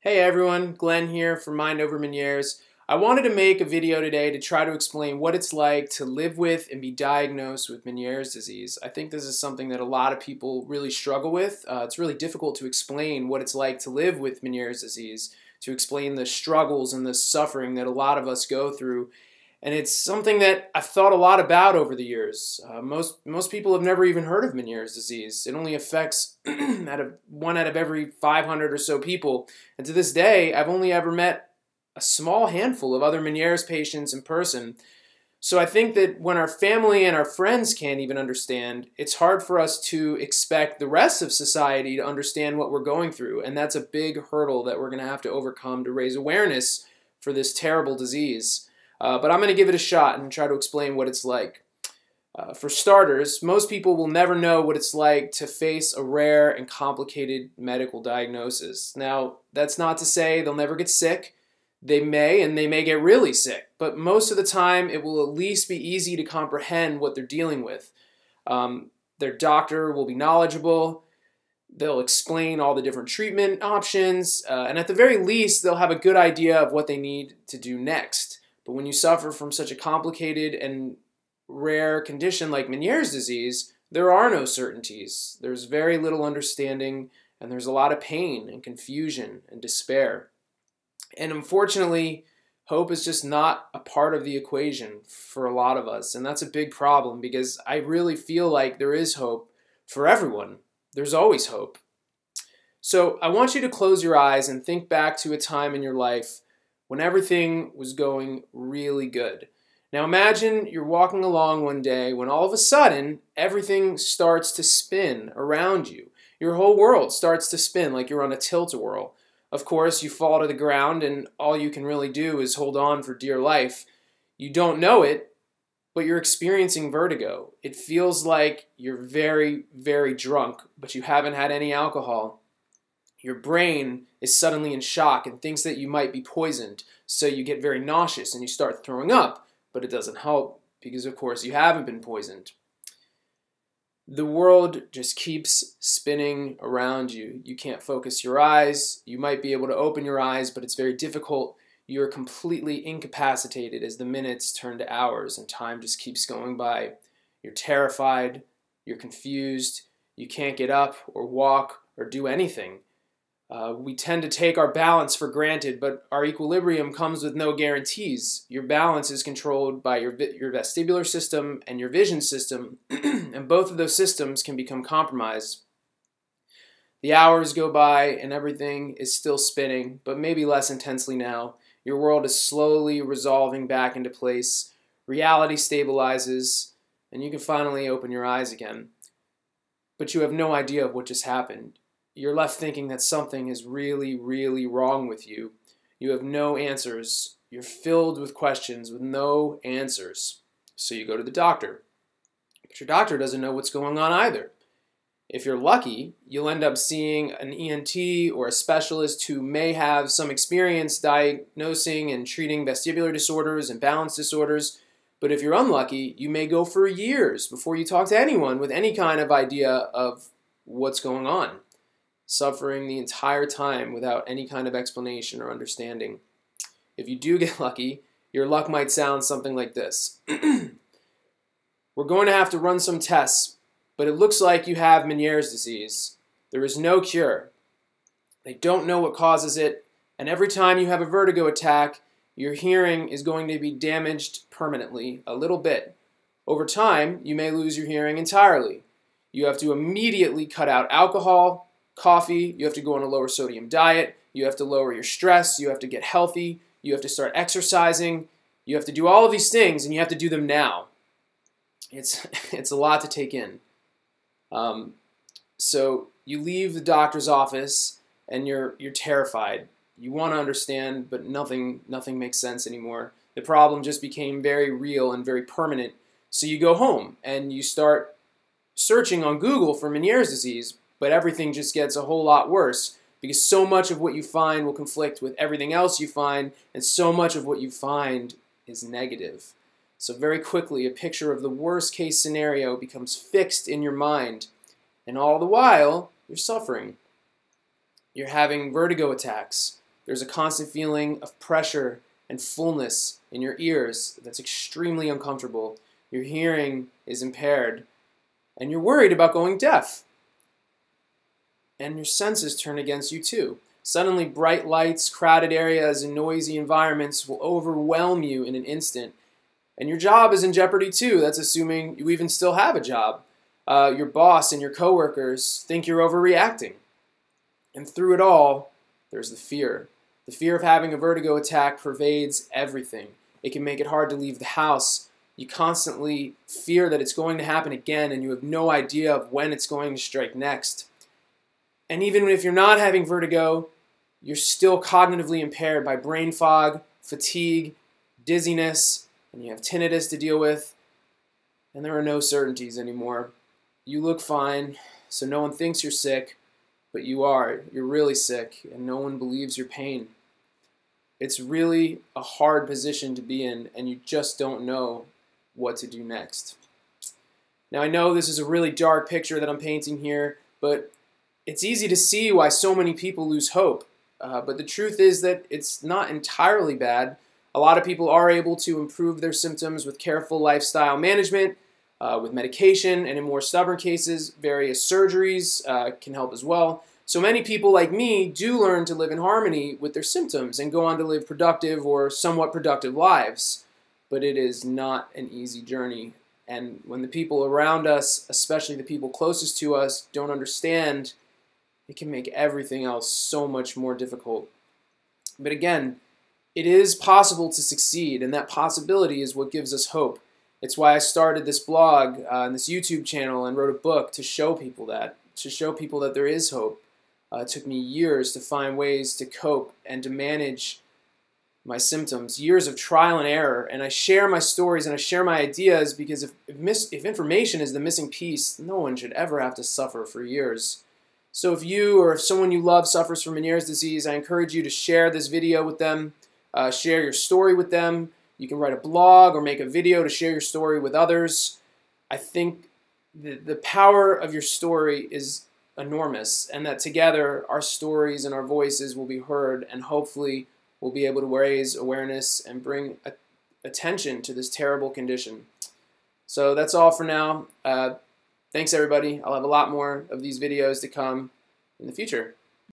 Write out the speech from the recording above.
Hey everyone, Glenn here from Mind Over Meniere's. I wanted to make a video today to try to explain what it's like to live with and be diagnosed with Meniere's disease. I think this is something that a lot of people really struggle with. It's really difficult to explain what it's like to live with Meniere's disease, to explain the struggles and the suffering that a lot of us go through. And it's something that I've thought a lot about over the years. Most people have never even heard of Meniere's disease. It only affects one out of every 500 or so people. And to this day, I've only ever met a small handful of other Meniere's patients in person. So I think that when our family and our friends can't even understand, it's hard for us to expect the rest of society to understand what we're going through. And that's a big hurdle that we're going to have to overcome to raise awareness for this terrible disease. But I'm going to give it a shot and try to explain what it's like. For starters, most people will never know what it's like to face a rare and complicated medical diagnosis. Now, that's not to say they'll never get sick. They may, and they may get really sick. But most of the time, it will at least be easy to comprehend what they're dealing with. Their doctor will be knowledgeable. They'll explain all the different treatment options. And at the very least, they'll have a good idea of what they need to do next. But when you suffer from such a complicated and rare condition like Meniere's disease, there are no certainties. There's very little understanding, and there's a lot of pain and confusion and despair. And unfortunately, hope is just not a part of the equation for a lot of us. And that's a big problem because I really feel like there is hope for everyone. There's always hope. So I want you to close your eyes and think back to a time in your life when everything was going really good. Now imagine you're walking along one day when all of a sudden everything starts to spin around you. Your whole world starts to spin like you're on a tilt-a-whirl. Of course, you fall to the ground and all you can really do is hold on for dear life. You don't know it, but you're experiencing vertigo. It feels like you're very, very drunk, but you haven't had any alcohol. Your brain is suddenly in shock and thinks that you might be poisoned, so you get very nauseous and you start throwing up, but it doesn't help because, of course, you haven't been poisoned. The world just keeps spinning around you. You can't focus your eyes. You might be able to open your eyes, but it's very difficult. You're completely incapacitated as the minutes turn to hours and time just keeps going by. You're terrified. You're confused. You can't get up or walk or do anything. We tend to take our balance for granted, but our equilibrium comes with no guarantees. Your balance is controlled by your vestibular system and your vision system, and both of those systems can become compromised. The hours go by and everything is still spinning, but maybe less intensely now. Your world is slowly resolving back into place. Reality stabilizes, and you can finally open your eyes again. But you have no idea of what just happened. You're left thinking that something is really, really wrong with you. You have no answers. You're filled with questions with no answers. So you go to the doctor. But your doctor doesn't know what's going on either. If you're lucky, you'll end up seeing an ENT or a specialist who may have some experience diagnosing and treating vestibular disorders and balance disorders. But if you're unlucky, you may go for years before you talk to anyone with any kind of idea of what's going on, suffering the entire time without any kind of explanation or understanding. If you do get lucky, your luck might sound something like this. We're going to have to run some tests, but it looks like you have Meniere's disease. There is no cure. They don't know what causes it, and every time you have a vertigo attack, your hearing is going to be damaged permanently, a little bit. Over time, you may lose your hearing entirely. You have to immediately cut out alcohol, coffee, you have to go on a lower sodium diet, you have to lower your stress, you have to get healthy, you have to start exercising, you have to do all of these things, and you have to do them now. It's a lot to take in. So you leave the doctor's office and you're terrified. You want to understand, but nothing makes sense anymore. The problem just became very real and very permanent. So you go home and you start searching on Google for Meniere's disease, but everything just gets a whole lot worse because so much of what you find will conflict with everything else you find, and so much of what you find is negative. So very quickly, a picture of the worst case scenario becomes fixed in your mind, and all the while, you're suffering. You're having vertigo attacks. There's a constant feeling of pressure and fullness in your ears that's extremely uncomfortable. Your hearing is impaired, and you're worried about going deaf. And your senses turn against you too. Suddenly, bright lights, crowded areas, and noisy environments will overwhelm you in an instant. And your job is in jeopardy too. That's assuming you even still have a job. Your boss and your coworkers think you're overreacting. And through it all, there's the fear. The fear of having a vertigo attack pervades everything. It can make it hard to leave the house. You constantly fear that it's going to happen again, and you have no idea of when it's going to strike next. And even if you're not having vertigo, you're still cognitively impaired by brain fog, fatigue, dizziness, and you have tinnitus to deal with. And there are no certainties anymore. You look fine, so no one thinks you're sick, but you are. You're really sick, and no one believes your pain. It's really a hard position to be in, and you just don't know what to do next. Now, I know this is a really dark picture that I'm painting here, but it's easy to see why so many people lose hope. But the truth is that it's not entirely bad. A lot of people are able to improve their symptoms with careful lifestyle management, with medication, and in more stubborn cases, various surgeries can help as well. So many people like me do learn to live in harmony with their symptoms and go on to live productive or somewhat productive lives. But it is not an easy journey. And when the people around us, especially the people closest to us, don't understand, it can make everything else so much more difficult. But again, it is possible to succeed, and that possibility is what gives us hope. It's why I started this blog and this YouTube channel and wrote a book to show people that there is hope. It took me years to find ways to cope and to manage my symptoms, years of trial and error, and I share my stories and I share my ideas because if information is the missing piece, no one should ever have to suffer for years. So if you or if someone you love suffers from Meniere's disease, I encourage you to share this video with them, share your story with them. You can write a blog or make a video to share your story with others. I think the power of your story is enormous, and that together our stories and our voices will be heard, and hopefully we'll be able to raise awareness and bring attention to this terrible condition. So that's all for now. Thanks everybody. I'll have a lot more of these videos to come in the future.